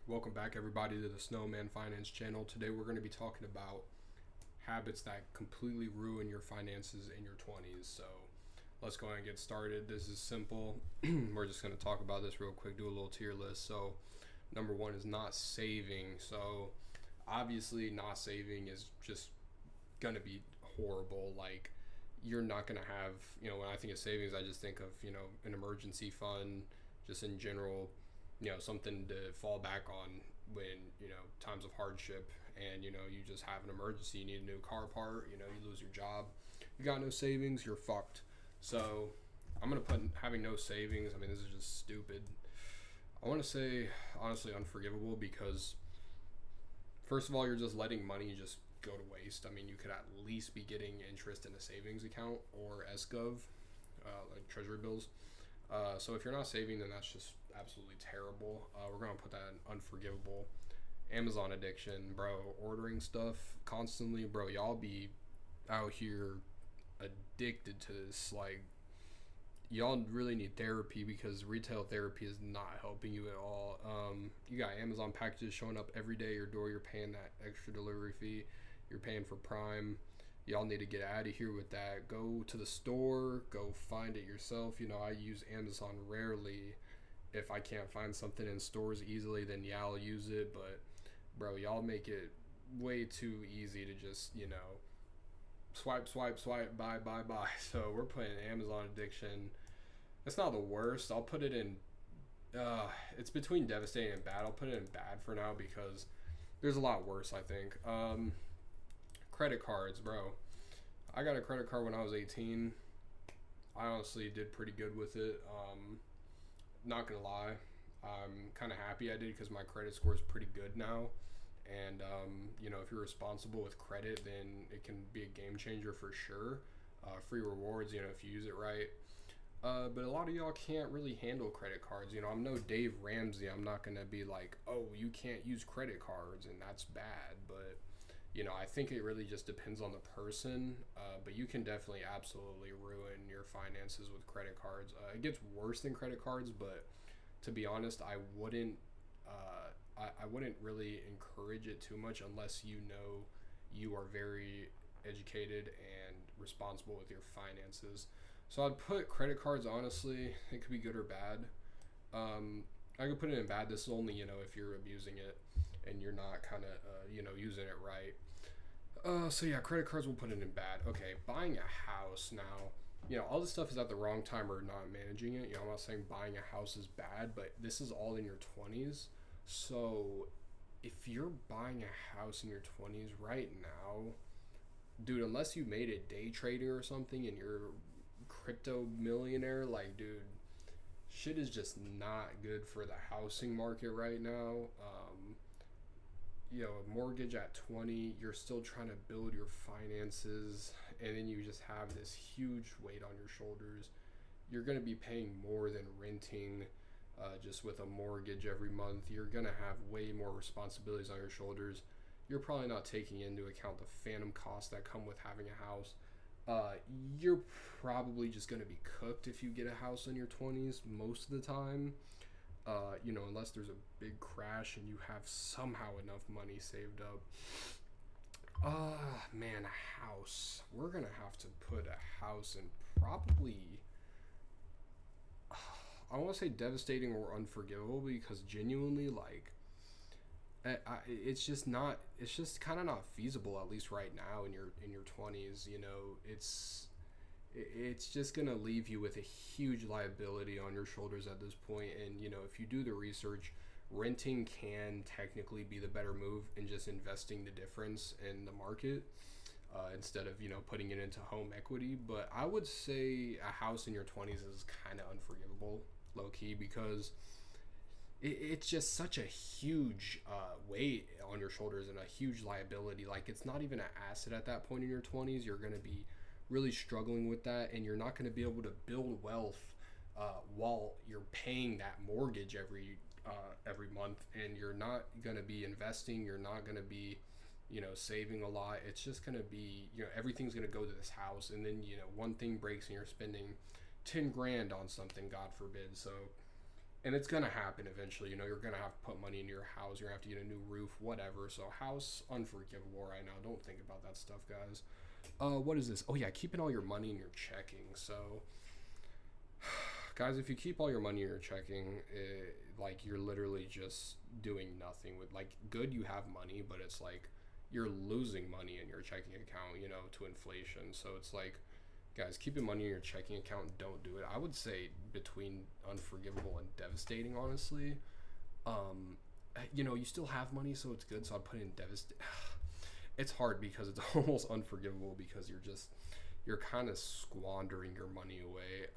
Welcome back, everybody, to the Snowman Finance channel. Today, we're going to be talking about habits that completely ruin your finances in your 20s. So, let's go ahead and get started. This is simple. We're just going to talk about this real quick, do a little tier list. So, number one is not saving. So, obviously, not saving is just going to be horrible. Like, you're not going to have, when I think of savings, I just think of, an emergency fund, just in general, something to fall back on when, times of hardship and, you just have an emergency, you need a new car part, you lose your job, you got no savings, you're fucked. So I'm going to put having no savings. I mean, this is just stupid. I want to say, honestly, unforgivable because, first of all, you're just letting money just go to waste. I mean, you could at least be getting interest in a savings account or SGov, like treasury bills. So if you're not saving, then that's just absolutely terrible. We're gonna put that in unforgivable. Amazon addiction, bro. Ordering stuff constantly, bro. Y'all be out here addicted to this. Like, y'all really need therapy because retail therapy is not helping you at all. You got Amazon packages showing up every day at your door. You're paying that extra delivery fee. You're paying for Prime. Y'all need to get out of here with that. Go to the store. Go find it yourself. I use Amazon rarely. If I can't find something in stores easily, then yeah, I'll use it. But, bro, y'all make it way too easy to just, swipe, swipe, swipe, buy, buy, buy. So we're putting Amazon addiction. It's not the worst. I'll put it in. It's between devastating and bad. I'll put it in bad for now because there's a lot worse, I think. Credit cards, bro. I got a credit card when I was 18. I honestly did pretty good with it. Not gonna lie, I'm kind of happy I did because my credit score is pretty good now. And if you're responsible with credit, then it can be a game changer for sure. Free rewards, if you use it right. But a lot of y'all can't really handle credit cards. I'm no Dave Ramsey. I'm not gonna be like, oh, you can't use credit cards and that's bad. But I think it really just depends on the person. But you can definitely absolutely ruin your finances with credit cards. It gets worse than credit cards, but to be honest, I wouldn't. I wouldn't really encourage it too much unless you are very educated and responsible with your finances. So I'd put credit cards, honestly, it could be good or bad. I could put it in bad. This is only, if you're abusing it and you're not kind of, using it right. So yeah, credit cards will put it in bad. Okay, buying a house now. All this stuff is at the wrong time or not managing it. I'm not saying buying a house is bad, but this is all in your 20s. So if you're buying a house in your 20s right now, dude, unless you made it day trading or something and you're crypto millionaire, like, dude, shit is just not good for the housing market right now. A mortgage at 20, you're still trying to build your finances, and then you just have this huge weight on your shoulders. You're going to be paying more than renting just with a mortgage every month. You're going to have way more responsibilities on your shoulders. You're probably not taking into account the phantom costs that come with having a house. You're probably just going to be cooked if you get a house in your 20s most of the time. Unless there's a big crash and you have somehow enough money saved up. Man, a house. We're going to have to put a house in probably, I want to say devastating or unforgivable because genuinely, like, it's just not. It's just kind of not feasible, at least right now in your 20s. It's just gonna leave you with a huge liability on your shoulders at this point. And if you do the research, renting can technically be the better move and just investing the difference in the market instead of putting it into home equity. But I would say a house in your 20s is kind of unforgivable, low key, because it's just such a huge weight on your shoulders and a huge liability. Like, it's not even an asset at that point in your 20s. You're going to be really struggling with that, and you're not going to be able to build wealth while you're paying that mortgage every month, and you're not going to be investing. You're not going to be saving a lot. It's just going to be everything's going to go to this house, and then one thing breaks and you're spending 10 grand on something, god forbid. So And it's gonna happen eventually. You know, you're gonna have to put money in your house. You're gonna have to get a new roof, whatever. So house unforgivable right now. Don't think about that stuff, guys. What is this? Oh yeah, keeping all your money in your checking. So, guys, if you keep all your money in your checking, like you're literally just doing nothing with. Like, good, you have money, but it's like you're losing money in your checking account. You know, to inflation. So it's like, guys, keeping money in your checking account, don't do it. I would say between unforgivable and devastating, honestly. You know, you still have money, so it's good. So I'd put in devastating. It's hard because it's almost unforgivable because you're kind of squandering your money away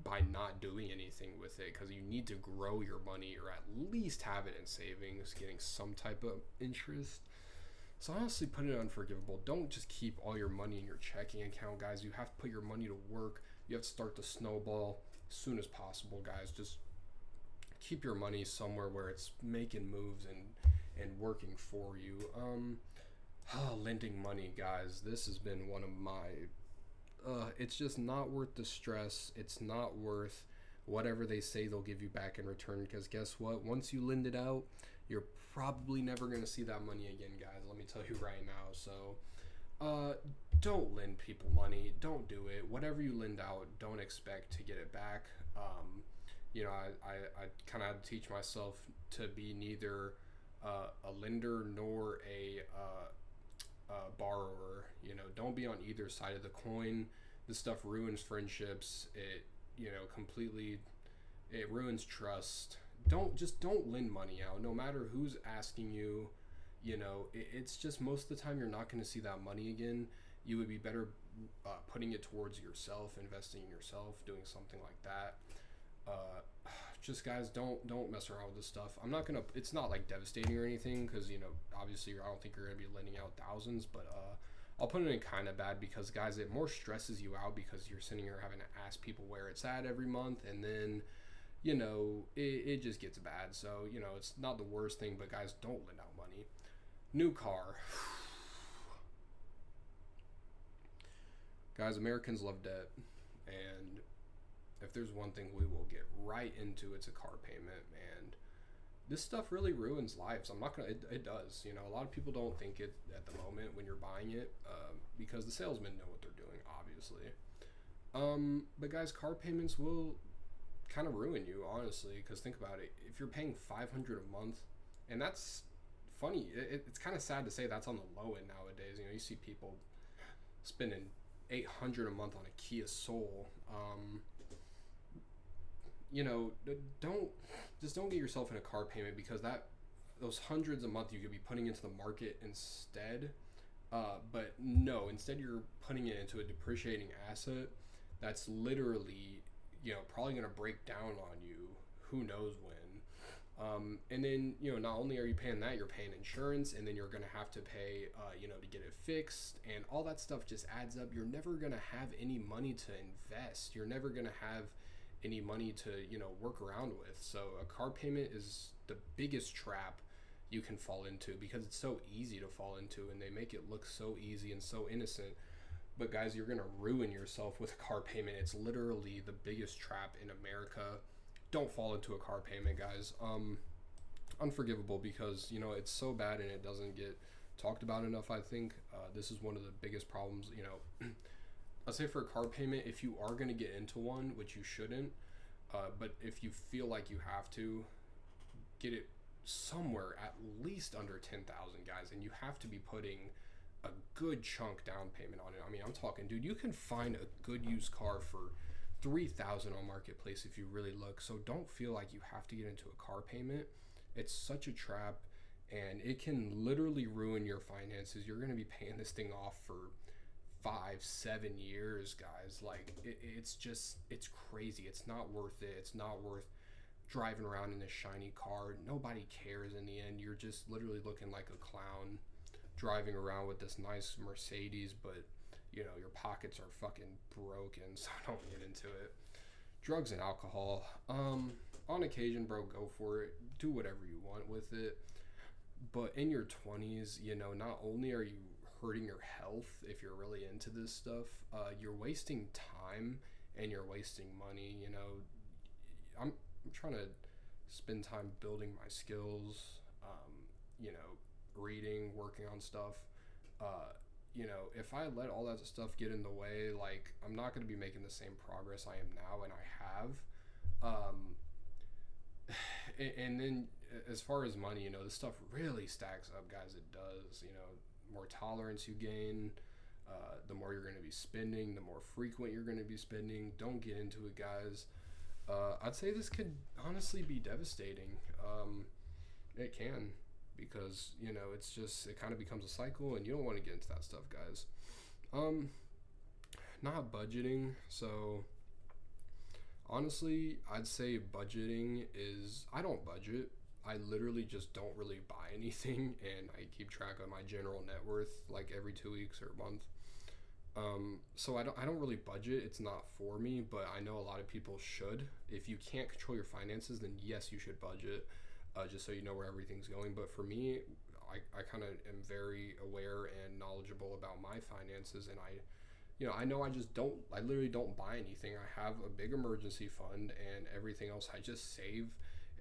by not doing anything with it, because you need to grow your money or at least have it in savings, getting some type of interest. So honestly, put it unforgivable. Don't just keep all your money in your checking account, guys. You have to put your money to work. You have to start the snowball as soon as possible, guys. Just keep your money somewhere where it's making moves and working for you. Lending money, guys. This has been one of my. It's just not worth the stress. It's not worth whatever they say they'll give you back in return. Because guess what? Once you lend it out, you're probably never going to see that money again, guys. Let me tell you right now. So, don't lend people money. Don't do it. Whatever you lend out, don't expect to get it back. You know, I kind of had to teach myself to be neither a lender nor a borrower. You know, don't be on either side of the coin. This stuff ruins friendships. It, you know, completely, it ruins trust. Don't lend money out, no matter who's asking you. You know, it's just most of the time you're not going to see that money again. You would be better putting it towards yourself, investing in yourself, doing something like that. Just guys, don't mess around with this stuff. I'm not gonna. It's not like devastating or anything, because you know, obviously, I don't think you're gonna be lending out thousands, but I'll put it in kind of bad because guys, it more stresses you out because you're sitting here having to ask people where it's at every month, and then you know, it just gets bad. So, you know, it's not the worst thing, but guys, don't lend out money. New car. Guys, Americans love debt. And if there's one thing we will get right into, it's a car payment. And this stuff really ruins lives. I'm not going to, it does. You know, a lot of people don't think it at the moment when you're buying it because the salesmen know what they're doing, obviously. But guys, car payments will kind of ruin you, honestly, because think about it. If you're paying $500 a month, and that's funny, it's kind of sad to say that's on the low end nowadays. You know, you see people spending $800 a month on a Kia Soul. You know, don't get yourself in a car payment, because those hundreds a month you could be putting into the market instead. But no, instead you're putting it into a depreciating asset that's literally, you know, probably going to break down on you who knows when. And then, you know, not only are you paying that, you're paying insurance, and then you're going to have to pay, you know, to get it fixed, and all that stuff just adds up. You're never going to have any money to invest. You're never going to have any money to, you know, work around with. So a car payment is the biggest trap you can fall into, because it's so easy to fall into, and they make it look so easy and so innocent. But guys, you're gonna ruin yourself with a car payment. It's literally the biggest trap in America. Don't fall into a car payment, guys. Unforgivable, because you know it's so bad and it doesn't get talked about enough. I think this is one of the biggest problems. You know, let's say for a car payment, if you are gonna get into one, which you shouldn't, but if you feel like you have to, get it somewhere at least under 10,000, guys, and you have to be putting a good chunk down payment on it. I mean, I'm talking, dude, you can find a good used car for 3,000 on Marketplace if you really look. So don't feel like you have to get into a car payment. It's such a trap, and it can literally ruin your finances. You're going to be paying this thing off for 5-7 years, guys. Like it's crazy. It's not worth it. It's not worth driving around in this shiny car. Nobody cares in the end. You're just literally looking like a clown driving around with this nice Mercedes, but you know your pockets are fucking broken. So don't get into it. Drugs and alcohol, on occasion, bro, go for it. Do whatever you want with it, but in your 20s, you know, not only are you hurting your health if you're really into this stuff, you're wasting time and you're wasting money. You know, I'm trying to spend time building my skills, you know, reading, working on stuff. You know, if I let all that stuff get in the way, like, I'm not going to be making the same progress I am now, and I have. Um, and then as far as money, you know, this stuff really stacks up, guys. It does. You know, more tolerance you gain, the more you're going to be spending, the more frequent you're going to be spending. Don't get into it, guys. I'd say this could honestly be devastating. It can, because, you know, it's just, it kind of becomes a cycle, and you don't want to get into that stuff, guys. Not budgeting. So honestly, I'd say budgeting is, I don't budget. I literally just don't really buy anything, and I keep track of my general net worth like every 2 weeks or a month. So I don't really budget. It's not for me, but I know a lot of people should. If you can't control your finances, then yes, you should budget, just so you know where everything's going. But for me, I kind of am very aware and knowledgeable about my finances, and I know I literally don't buy anything. I have a big emergency fund, and everything else I just save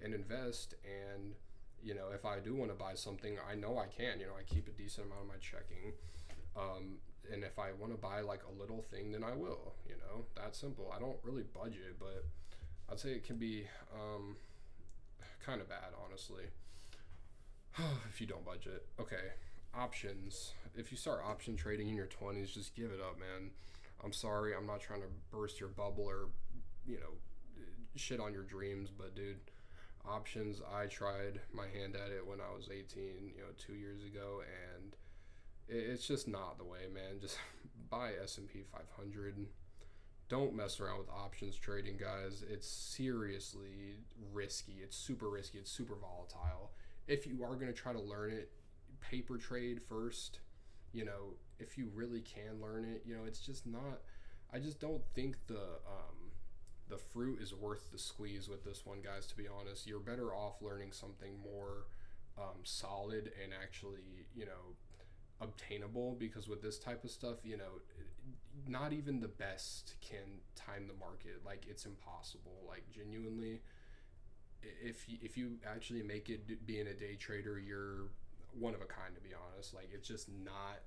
and invest. And, you know, if I do want to buy something, I know I can. You know, I keep a decent amount of my checking. And if I want to buy like a little thing, then I will. You know, that's simple. I don't really budget, but I'd say it can be kind of bad, honestly, if you don't budget. Okay, options. If you start option trading in your 20s, just give it up, man. I'm sorry, I'm not trying to burst your bubble or, you know, shit on your dreams, but dude, options, I tried my hand at it when I was 18, you know, 2 years ago, and it's just not the way, man. Just buy S&P 500. Don't mess around with options trading, guys. It's seriously risky. It's super risky. It's super volatile. If you are going to try to learn it, paper trade first. You know, if you really can learn it, you know, it's just not, I just don't think the fruit is worth the squeeze with this one, guys, to be honest. You're better off learning something more solid and actually, you know, obtainable, because with this type of stuff, you know, not even the best can time the market. Like, it's impossible. Like, genuinely, if you actually make it being a day trader, you're one of a kind, to be honest. Like, it's just not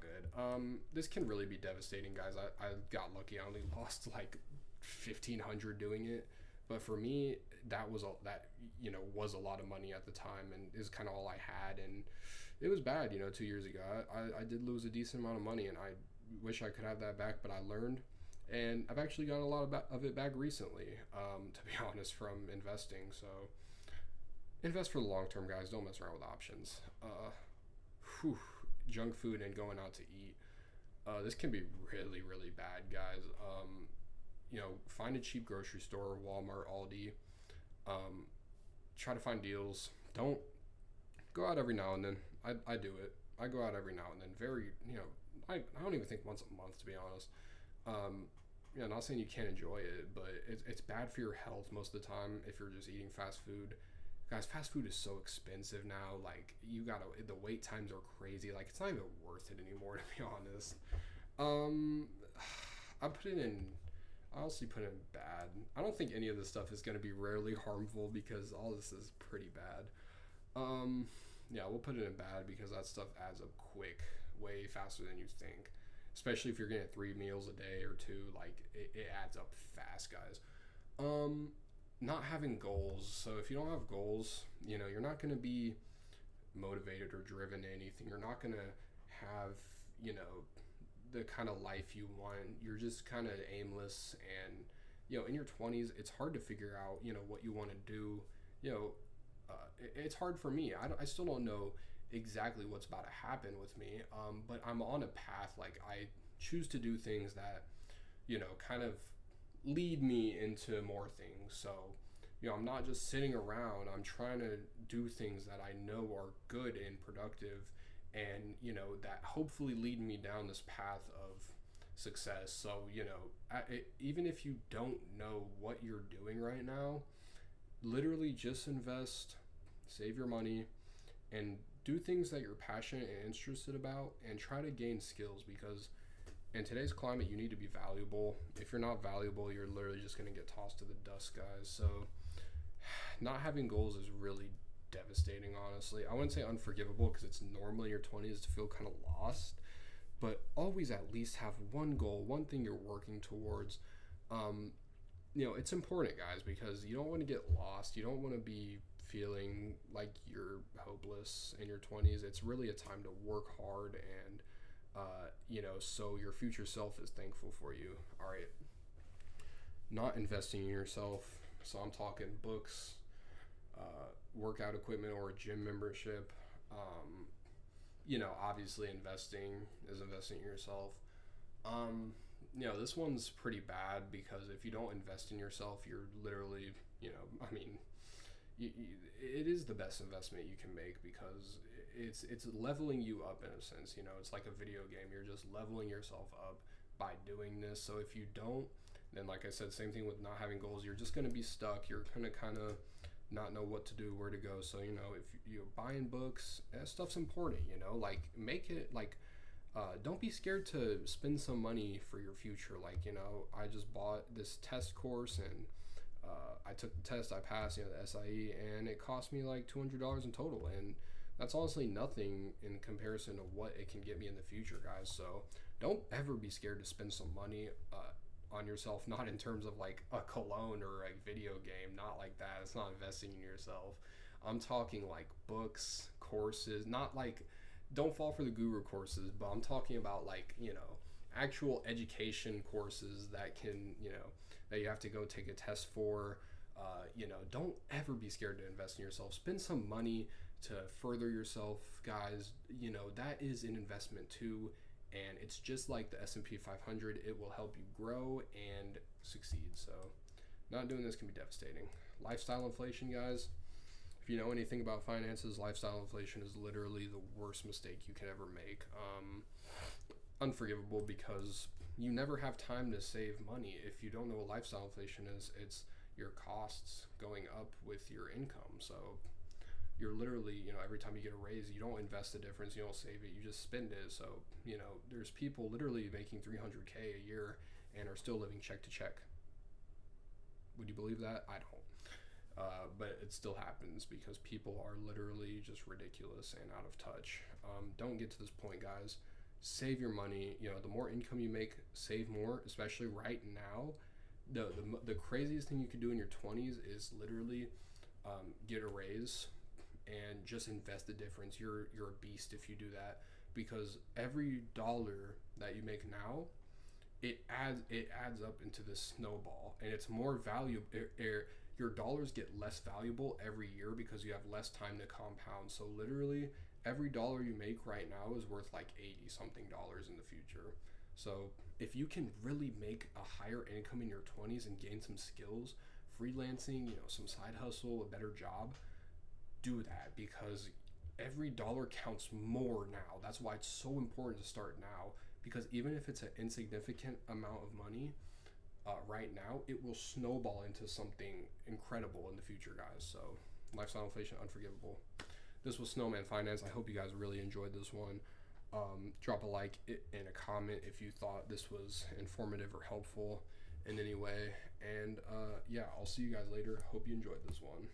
good. This can really be devastating, guys. I got lucky. I only lost like 1,500 doing it, but for me, that was a lot of money at the time, and is kind of all I had. And it was bad, you know, 2 years ago. I did lose a decent amount of money, and I wish I could have that back, but I learned, and I've actually gotten a lot of it back recently, to be honest, from investing. So invest for the long term, guys. Don't mess around with options. Junk food and going out to eat. This can be really, really bad, guys. You know, find a cheap grocery store, Walmart, Aldi. Try to find deals. Don't go out every now and then. I do it. I go out every now and then. Very, you know, I don't even think once a month, to be honest. You know, not saying you can't enjoy it, but it's bad for your health most of the time if you're just eating fast food. Guys, fast food is so expensive now. Like, the wait times are crazy. Like, it's not even worth it anymore, to be honest. I honestly put it in bad. I don't think any of this stuff is going to be rarely harmful, because all this is pretty bad. Yeah, we'll put it in bad because that stuff adds up quick, way faster than you think. Especially if you're getting 3 meals a day or 2, like, it adds up fast, guys. Not having goals. So if you don't have goals, you know, you're not going to be motivated or driven to anything. You're not going to have, you know, the kind of life you want. You're just kind of aimless, and, you know, in your 20s, it's hard to figure out, you know, what you want to do. You know, it's hard for me. I still don't know exactly what's about to happen with me, but I'm on a path. Like, I choose to do things that, you know, kind of lead me into more things. So, you know, I'm not just sitting around. I'm trying to do things that I know are good and productive, and, you know, that hopefully lead me down this path of success. So, you know, even if you don't know what you're doing right now, literally just invest, save your money, and do things that you're passionate and interested about, and try to gain skills, because in today's climate, you need to be valuable. If you're not valuable, you're literally just going to get tossed to the dust, guys. So not having goals is really devastating, honestly. I wouldn't say unforgivable because it's normal in your 20s to feel kind of lost, but always at least have one goal, one thing you're working towards. It's important, guys, because you don't want to get lost. You don't want to be feeling like you're hopeless in your 20s. It's really a time to work hard and, so your future self is thankful for you. All right. Not investing in yourself. So I'm talking books, workout equipment, or a gym membership. Obviously investing is investing in yourself. This one's pretty bad because if you don't invest in yourself, you're literally, it is the best investment you can make because it's leveling you up in a sense. It's like a video game. You're just leveling yourself up by doing this. So if you don't, then like I said, same thing with not having goals. You're just going to be stuck. You're going to kind of not know what to do, where to go. So, if you're buying books, that stuff's important, like make it like, don't be scared to spend some money for your future. Like, I just bought this test course and I took the test, I passed, the SIE, and it cost me like $200 in total. And that's honestly nothing in comparison to what it can get me in the future, guys. So don't ever be scared to spend some money on yourself, not in terms of like a cologne or a video game, not like that. It's not investing in yourself. I'm talking like books, courses, not like, don't fall for the guru courses, but I'm talking about like, actual education courses that can, that you have to go take a test for. Don't ever be scared to invest in yourself. Spend some money to further yourself, guys. That is an investment too. And it's just like the S&P 500. It will help you grow and succeed. So not doing this can be devastating. Lifestyle inflation, guys. If you know anything about finances, lifestyle inflation is literally the worst mistake you can ever make. Unforgivable because you never have time to save money. If you don't know what lifestyle inflation is, it's your costs going up with your income. So you're literally, every time you get a raise, you don't invest the difference, you don't save it, you just spend it. So, there's people literally making $300K a year and are still living check to check. Would you believe that? I don't. But it still happens because people are literally just ridiculous and out of touch. Don't get to this point, guys. Save your money. The more income you make, save more, especially right now. The craziest thing you can do in your 20s is literally get a raise and just invest the difference. You're a beast if you do that, because every dollar that you make now, it adds up into this snowball, and it's more valuable. Your dollars get less valuable every year because you have less time to compound. So literally every dollar you make right now is worth like 80 something dollars in the future. So if you can really make a higher income in your 20s and gain some skills, freelancing, some side hustle, a better job, do that, because every dollar counts more now. That's why it's so important to start now, because even if it's an insignificant amount of money right now, it will snowball into something incredible in the future, guys. So lifestyle inflation, unforgivable. This was Snowman Finance. I hope you guys really enjoyed this one. Drop a like and a comment if you thought this was informative or helpful in any way. And I'll see you guys later. Hope you enjoyed this one.